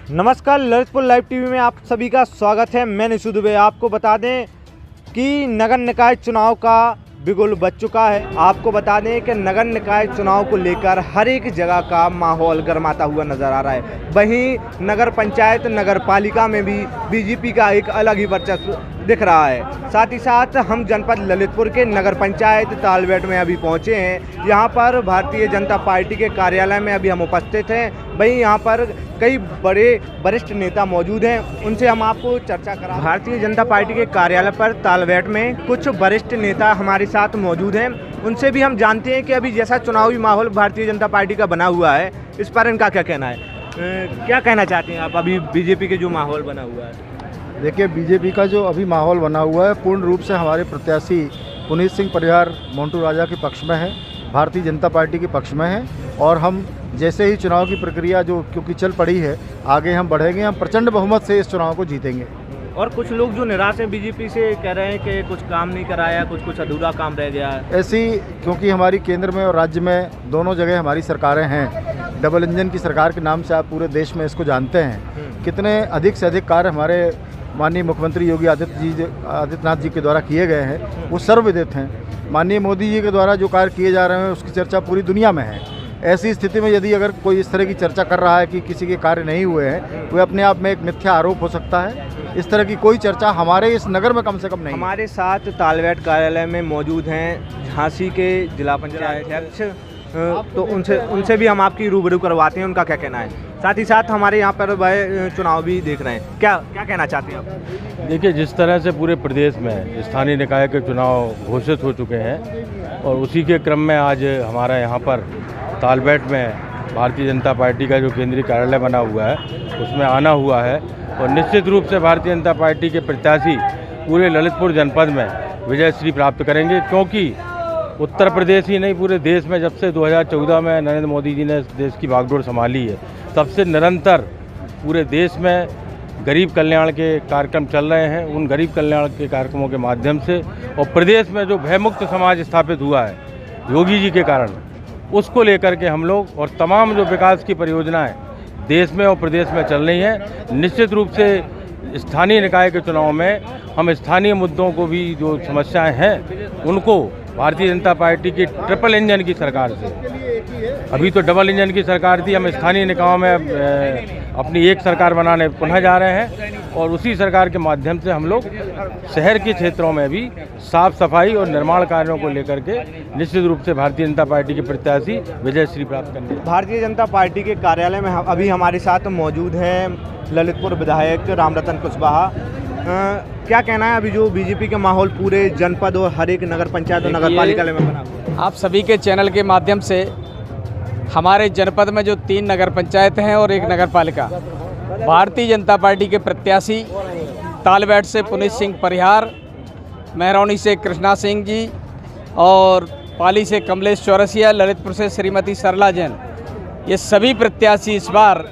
नमस्कार, Lalitpur live TV में आप सभी का स्वागत है। मैं निशु दुबे। आपको बता दें कि नगर निकाय चुनाव का बिगुल बज चुका है। आपको बता दें कि नगर निकाय चुनाव को लेकर हर एक जगह का माहौल गर्माता हुआ नजर आ रहा है। वहीं नगर पंचायत नगर पालिका में भी बीजेपी का एक अलग ही वर्चस्व दिख रहा है। साथ ही साथ हम जनपद ललितपुर के नगर पंचायत तालबेट में अभी पहुंचे हैं। यहां पर भारतीय जनता पार्टी के कार्यालय में अभी हम उपस्थित हैं। वहीं यहां पर कई बड़े वरिष्ठ नेता मौजूद हैं, उनसे हम आपको चर्चा करा। भारतीय जनता पार्टी के कार्यालय पर तालबेट में कुछ वरिष्ठ नेता हमारे साथ मौजूद हैं। उनसे भी हम जानते हैं कि अभी जैसा चुनावी माहौल भारतीय जनता पार्टी का बना हुआ है, इस पर इनका क्या कहना है। क्या कहना चाहते हैं आप अभी बीजेपी के जो माहौल बना हुआ है? देखिए, बीजेपी का जो अभी माहौल बना हुआ है पूर्ण रूप से हमारे प्रत्याशी पुनीत सिंह परिहार मोन्टू राजा के पक्ष में है, भारतीय जनता पार्टी के पक्ष में है। और हम जैसे ही चुनाव की प्रक्रिया जो क्योंकि चल पड़ी है, आगे हम बढ़ेंगे, हम प्रचंड बहुमत से इस चुनाव को जीतेंगे। और कुछ लोग जो निराश हैं बीजेपी से, कह रहे हैं कि कुछ काम नहीं कराया, कुछ अधूरा काम रह गया है। ऐसी क्योंकि हमारी केंद्र में और राज्य में दोनों जगह हमारी सरकारें हैं, डबल इंजन की सरकार के नाम से आप पूरे देश में इसको जानते हैं। कितने अधिक से अधिक कार्य हमारे माननीय मुख्यमंत्री योगी आदित्यनाथ जी के द्वारा किए गए हैं, वो सर्वविदित हैं। माननीय मोदी जी के द्वारा जो कार्य किए जा रहे हैं उसकी चर्चा पूरी दुनिया में है। ऐसी स्थिति में यदि अगर कोई इस तरह की चर्चा कर रहा है कि किसी के कार्य नहीं हुए हैं, तो अपने आप में एक मिथ्या आरोप हो सकता है। इस तरह की कोई चर्चा हमारे इस नगर में कम से कम नहीं। हमारे साथ तालबेट कार्यालय में मौजूद हैं झांसी के जिला पंचायत अध्यक्ष, तो उनसे भी हम आपकी रूबरू करवाते हैं, उनका क्या कहना है। साथ ही साथ हमारे यहाँ पर वह चुनाव भी देख रहे हैं। क्या कहना चाहते हैं आप? देखिए, जिस तरह से पूरे प्रदेश में स्थानीय निकाय के चुनाव घोषित हो चुके हैं और उसी के क्रम में आज हमारा यहाँ पर तालबेट में भारतीय जनता पार्टी का जो केंद्रीय कार्यालय बना हुआ है उसमें आना हुआ है। और निश्चित रूप से भारतीय जनता पार्टी के प्रत्याशी पूरे ललितपुर जनपद में विजयश्री प्राप्त करेंगे, क्योंकि उत्तर प्रदेश ही नहीं पूरे देश में जब से 2014 में नरेंद्र मोदी जी ने देश की बागडोर संभाली है, तब से निरंतर पूरे देश में गरीब कल्याण के कार्यक्रम चल रहे हैं। उन गरीब कल्याण के कार्यक्रमों के माध्यम से और प्रदेश में जो भयमुक्त समाज स्थापित हुआ है योगी जी के कारण, उसको लेकर के हम लोग और तमाम जो विकास की परियोजनाएं देश में और प्रदेश में चल रही हैं, निश्चित रूप से स्थानीय निकाय के चुनाव में हम स्थानीय मुद्दों को भी जो समस्याएं हैं उनको भारतीय जनता पार्टी की ट्रिपल इंजन की सरकार से, अभी तो डबल इंजन की सरकार थी, हम स्थानीय निकायों में अपनी एक सरकार बनाने पुनः जा रहे हैं। और उसी सरकार के माध्यम से हम लोग शहर के क्षेत्रों में भी साफ सफाई और निर्माण कार्यों को लेकर के निश्चित रूप से भारतीय जनता पार्टी के प्रत्याशी विजयश्री प्राप्त करेंगे। भारतीय जनता पार्टी के कार्यालय में अभी हमारे साथ मौजूद हैं ललितपुर विधायक रामरतन कुशवाहा। क्या कहना है अभी जो बीजेपी का माहौल पूरे जनपद और हर एक नगर पंचायत और नगर पालिका में बना हुआ है? आप सभी के चैनल के माध्यम से हमारे जनपद में जो 3 नगर पंचायत हैं और 1 नगर पालिका, भारतीय जनता पार्टी के प्रत्याशी तालबेट से पुनीत सिंह परिहार, मेहरौनी से कृष्णा सिंह जी और पाली से कमलेश चौरसिया, ललितपुर से श्रीमती सरला जैन, ये सभी प्रत्याशी इस बार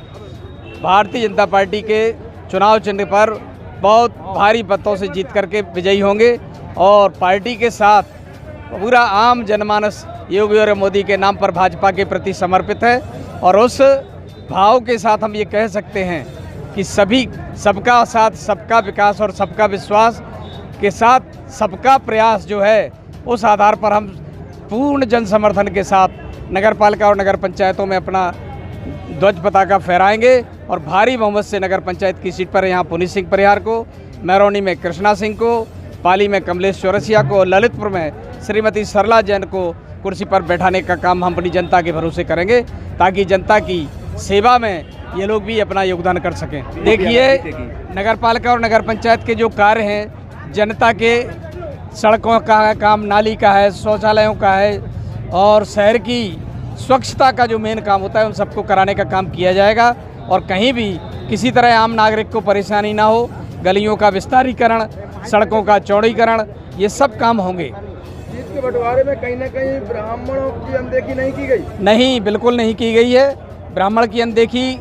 भारतीय जनता पार्टी के चुनाव चिन्ह पर बहुत भारी मतों से जीत करके विजयी होंगे। और पार्टी के साथ पूरा आम जनमानस योगी और मोदी के नाम पर भाजपा के प्रति समर्पित है। और उस भाव के साथ हम ये कह सकते हैं कि सबका साथ, सबका विकास और सबका विश्वास के साथ सबका प्रयास जो है, उस आधार पर हम पूर्ण जन समर्थन के साथ नगर पालिका और नगर पंचायतों में अपना ध्वज पताका फहराएंगे। और भारी बहुमत से नगर पंचायत की सीट पर यहाँ पुनीत सिंह परिहार को, मेहरौनी में कृष्णा सिंह को, पाली में कमलेश चौरसिया को और ललितपुर में श्रीमती सरला जैन को कुर्सी पर बैठाने का काम हम अपनी जनता के भरोसे करेंगे, ताकि जनता की सेवा में ये लोग भी अपना योगदान कर सकें। देखिए, नगर पालिका और नगर पंचायत के जो कार्य हैं, जनता के सड़कों का काम, नाली का है, शौचालयों का है और शहर की स्वच्छता का जो मेन काम होता है, उन सबको कराने का काम किया जाएगा। और कहीं भी किसी तरह आम नागरिक को परेशानी ना हो, गलियों का विस्तारीकरण, सड़कों का चौड़ीकरण, ये सब काम होंगे। जीत के बंटवारे में कहीं ना कहीं ब्राह्मणों की अनदेखी नहीं की गई? नहीं, बिल्कुल नहीं की गई है। ब्राह्मण की अनदेखी,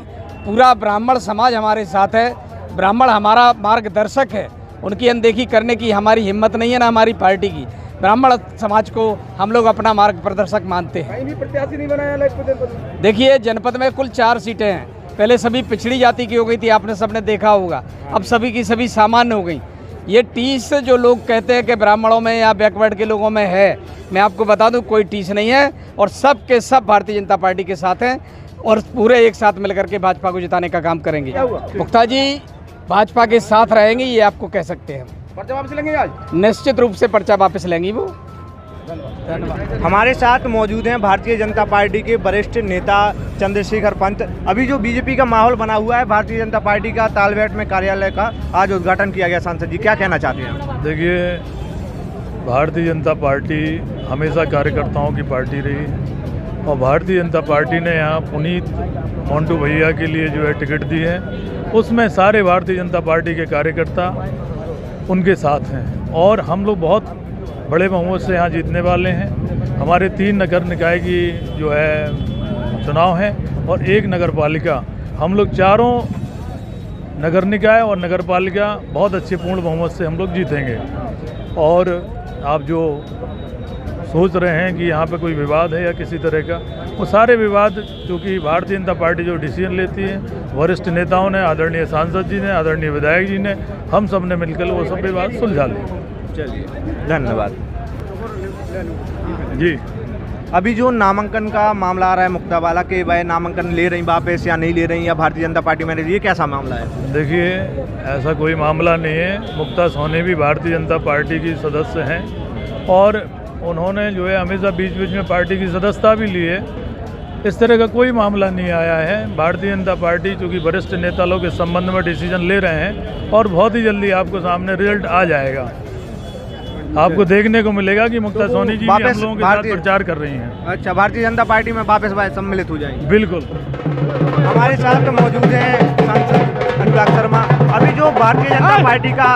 पूरा ब्राह्मण समाज हमारे साथ है, ब्राह्मण हमारा मार्गदर्शक है, उनकी अनदेखी करने की हमारी हिम्मत नहीं है, ना हमारी पार्टी की। ब्राह्मण समाज को हम लोग अपना मार्ग प्रदर्शक मानते हैं। कहीं भी प्रत्याशी नहीं बनाया? देखिए, जनपद में कुल 4 सीटें हैं, पहले सभी पिछड़ी जाति की हो गई थी, आपने सबने देखा होगा, अब सभी की सभी सामान्य हो गई। ये टीस जो लोग कहते हैं कि ब्राह्मणों में या बैकवर्ड के लोगों में है, मैं आपको बता दूं कोई टीस नहीं है, और सब के सब भारतीय जनता पार्टी के साथ हैं और पूरे एक साथ मिलकर के भाजपा को जिताने का काम करेंगे। मुक्ता जी भाजपा के साथ रहेंगे, ये आपको कह सकते हैं। पर्चा वापस लेंगे आज? निश्चित रूप से पर्चा वापस लेंगी वो। हमारे साथ मौजूद हैं भारतीय जनता पार्टी के वरिष्ठ नेता चंद्रशेखर पंत। अभी जो बीजेपी का माहौल बना हुआ है, भारतीय जनता पार्टी का तालबेट में कार्यालय का आज उद्घाटन किया गया, सांसद जी क्या कहना चाहते हैं? देखिए, भारतीय जनता पार्टी हमेशा कार्यकर्ताओं की पार्टी रही और भारतीय जनता पार्टी ने यहाँ पुनीत मोंटू भैया के लिए जो है टिकट दी है, उसमें सारे भारतीय जनता पार्टी के कार्यकर्ता उनके साथ हैं और हम लोग बहुत बड़े बहुमत से यहाँ जीतने वाले हैं। हमारे 3 नगर निकाय की जो है चुनाव है और 1 नगर पालिका, हम लोग चारों नगर निकाय और नगर पालिका बहुत अच्छे पूर्ण बहुमत से हम लोग जीतेंगे। और आप जो सोच रहे हैं कि यहाँ पे कोई विवाद है या किसी तरह का, वो सारे विवाद चूँकि भारतीय जनता पार्टी जो डिसीजन लेती है, वरिष्ठ नेताओं ने, आदरणीय सांसद जी ने, आदरणीय विधायक जी ने, हम सब ने मिलकर वो सब विवाद सुलझा लिए। चलिए, धन्यवाद जी। अभी जो नामांकन का मामला आ रहा है मुक्ता वाला के, वह नामांकन ले रही वापस या नहीं ले रही, या भारतीय जनता पार्टी में ये कैसा मामला है? देखिए, ऐसा कोई मामला नहीं है। मुक्ता सोनी भी भारतीय जनता पार्टी की सदस्य हैं और उन्होंने जो है हमेशा बीच बीच में पार्टी की सदस्यता भी ली है। इस तरह का कोई मामला नहीं आया है। भारतीय जनता पार्टी चूँकि वरिष्ठ नेता लोग इस संबंध में डिसीजन ले रहे हैं और बहुत ही जल्दी आपको सामने रिजल्ट आ जाएगा। आपको देखने को मिलेगा कि मुक्ता सोनी जी भी हम लोगों के साथ प्रचार कर रही हैं। अच्छा, भारतीय जनता पार्टी में वापस सम्मिलित हो जाएंगे? बिल्कुल। हमारे साथ मौजूद हैं सांसद अनुराग शर्मा। अभी जो भारतीय जनता पार्टी का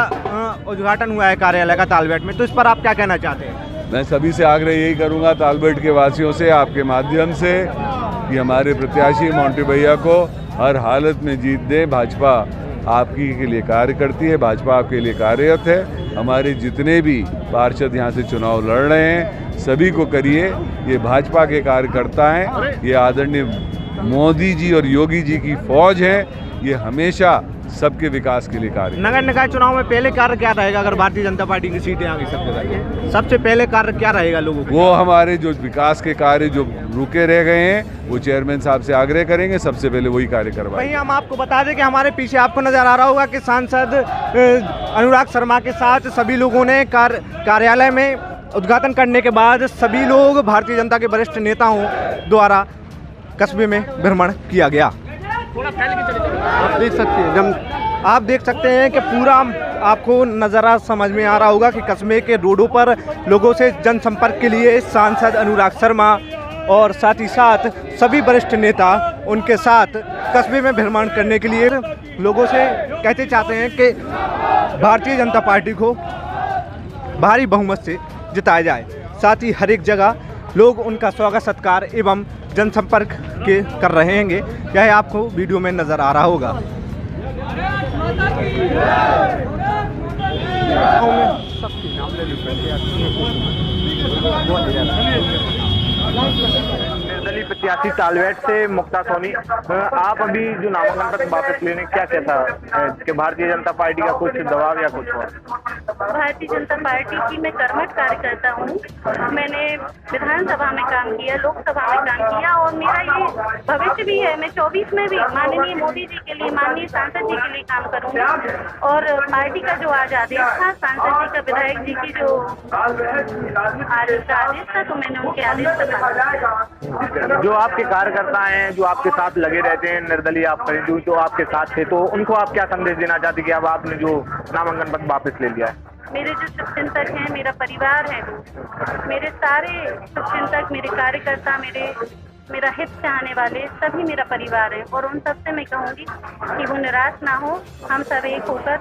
उद्घाटन हुआ है कार्यालय का तालबेट में, तो इस पर आप क्या कहना चाहते हैं? मैं सभी से आग्रह यही करूंगा, तालबेट के वासियों से, आपके माध्यम से, कि हमारे प्रत्याशी मोंटू भैया को हर हालत में जीत दें। भाजपा आपकी के लिए कार्य करती है, भाजपा आपके लिए कार्यरत है। हमारे जितने भी पार्षद यहाँ से चुनाव लड़ रहे हैं, सभी को करिए। ये भाजपा के कार्यकर्ता हैं, ये आदरणीय मोदी जी और योगी जी की फौज है, ये हमेशा सबके विकास के लिए कार्य। नगर निकाय चुनाव में पहले कार्य क्या रहेगा अगर भारतीय जनता पार्टी की सीटें आ गई सब जगह? सबसे पहले कार्य क्या रहेगा लोगों को? वो हमारे जो विकास के कार्य जो रुके रह गए हैं, वो चेयरमैन साहब से आग्रह करेंगे, सबसे पहले वही कार्य करवाएंगे। वहीं हम आपको बता दें कि हमारे पीछे आपको नजर आ रहा होगा कि सांसद अनुराग शर्मा के साथ सभी लोगों ने कार्यालय में उद्घाटन करने के बाद सभी लोग भारतीय जनता के वरिष्ठ नेताओं द्वारा कस्बे में भ्रमण किया गया। आप देख सकते हैं कि पूरा आपको नज़ारा समझ में आ रहा होगा कि कस्बे के रोडों पर लोगों से जनसंपर्क के लिए सांसद अनुराग शर्मा और साथ ही साथ सभी वरिष्ठ नेता उनके साथ कस्बे में भ्रमण करने के लिए लोगों से कहते चाहते हैं कि भारतीय जनता पार्टी को भारी बहुमत से जिताया जाए। साथ ही हर एक जगह लोग उनका स्वागत सत्कार एवं जनसंपर्क के कर रहे होंगे। यह आपको वीडियो में नज़र आ रहा होगा। निर्दलीय प्रत्याशी तालबेट से मुक्ता सोनी, आप अभी जो नामांकन पत्र वापस लेने क्या कहता है कि भारतीय जनता पार्टी का कुछ दबाव या कुछ और? भारतीय जनता पार्टी की मैं कर्मठ कार्यकर्ता हूँ। मैंने विधानसभा में काम किया, लोकसभा में काम किया और मेरा ये भविष्य भी है। मैं 24 में भी माननीय मोदी जी के लिए, माननीय सांसद जी के लिए काम करूँगी और पार्टी का जो आज आदेश था, सांसद जी का, विधायक जी की जो आदेश था, तो मैंने उनके आदेश पर जो आपके कार्यकर्ता हैं, जो आपके साथ लगे रहते हैं, निर्दलीय आप जो आपके साथ थे, तो उनको आप क्या संदेश देना चाहते कि अब आपने जो नामांकन पत्र वापस ले लिया है? मेरे जो शुभचिंतक हैं, मेरा परिवार है, मेरे सारे शुभचिंतक, मेरे कार्यकर्ता, मेरा हित चाहने वाले सभी मेरा परिवार है और उन सबसे मैं कहूँगी कि वो निराश ना हो। हम सब एक होकर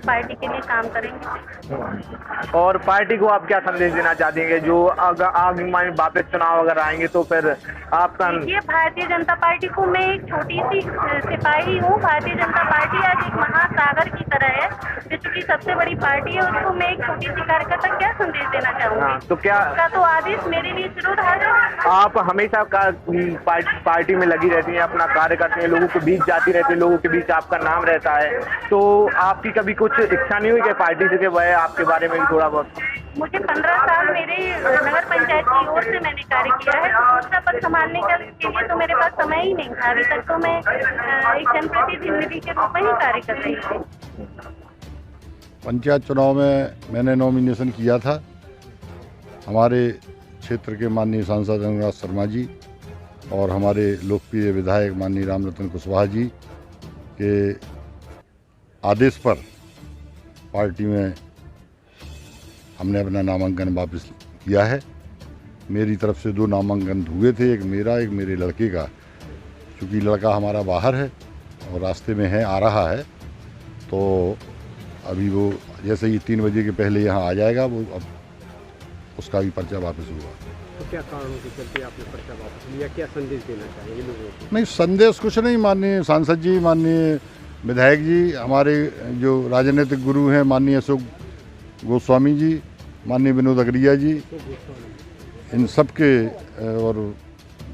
पार्टी के लिए काम करेंगे। और पार्टी को आप क्या संदेश देना चाहते हैं जो आगे वापस चुनाव अगर आएंगे तो फिर आपका? देखिए, भारतीय जनता पार्टी को मैं एक छोटी सी सिपाही हूँ। भारतीय जनता पार्टी आज एक महासागर की तरह है, विश्व की सबसे बड़ी पार्टी है। उसको मैं एक छोटी सी कार्यकर्ता क्या संदेश देना चाहूँगी? तो क्या उसका तो आदेश मेरे लिए शिरोधार्य है। आप हमेशा पार्टी में लगी रहती हैं, अपना कार्य करती हैं, लोगों के बीच जाती रहती हैं, लोगों के बीच आपका नाम रहता है, तो आपकी कभी कुछ इच्छा नहीं हुई कि पार्टी से वह आपके बारे में भी थोड़ा बहुत? मुझे 15 साल मेरे नगर पंचायत की ओर से मैंने कार्य किया है, तो दूसरा पद संभालने के लिए तो मेरे पास समय ही नहीं था। अभी तक तो मैं एक जनप्रतिनिधि के रूप में ही कार्य कर रही थी। पंचायत चुनाव में मैंने नॉमिनेशन किया था। हमारे क्षेत्र के माननीय सांसद अनुराग शर्मा जी और हमारे लोकप्रिय विधायक माननीय रामरतन कुशवाहा जी के आदेश पर पार्टी में हमने अपना नामांकन वापस किया है। मेरी तरफ से 2 नामांकन हुए थे, एक मेरा एक मेरे लड़के का। क्योंकि लड़का हमारा बाहर है और रास्ते में है, आ रहा है, तो अभी वो जैसे ही 3 बजे के पहले यहाँ आ जाएगा, वो अब उसका भी पर्चा वापस हुआ। तो क्या कारणों के चलते आपने पर्चा वापस लिया, क्या संदेश देना चाहिए लोगों को? नहीं, संदेश कुछ नहीं। माननीय सांसद जी, माननीय विधायक जी, हमारे जो राजनीतिक गुरु हैं माननीय अशोक गोस्वामी जी, माननीय विनोद अगरिया जी, इन सब के और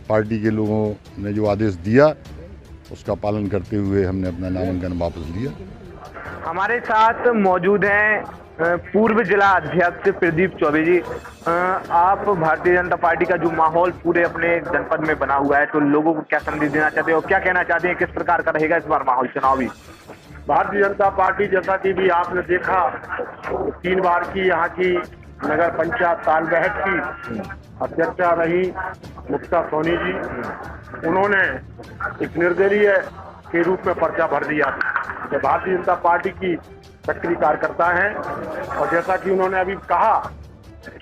पार्टी के लोगों ने जो आदेश दिया उसका पालन करते हुए हमने अपना नामांकन वापस लिया। हमारे साथ मौजूद हैं पूर्व जिला अध्यक्ष प्रदीप चौबे जी। आप भारतीय जनता पार्टी का जो माहौल पूरे अपने जनपद में बना हुआ है, तो लोगों को क्या संदेश देना चाहते हैं और क्या कहना चाहते हैं, किस प्रकार का रहेगा इस बार माहौल चुनावी? भारतीय जनता पार्टी, जैसा कि भी आपने देखा, 3 बार की यहाँ की नगर पंचायत तालबेहट की अध्यक्षा रही मुक्ता सोनी जी। उन्होंने एक निर्दलीय के रूप में पर्चा भर दिया था। ये भारतीय जनता पार्टी की सक्रिय कार्यकर्ता हैं और जैसा कि उन्होंने अभी कहा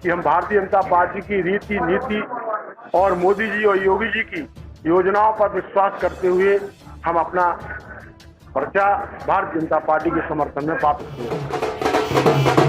कि हम भारतीय जनता पार्टी की रीति नीति और मोदी जी और योगी जी की योजनाओं पर विश्वास करते हुए हम अपना पर्चा भारतीय जनता पार्टी के समर्थन में वापस किए।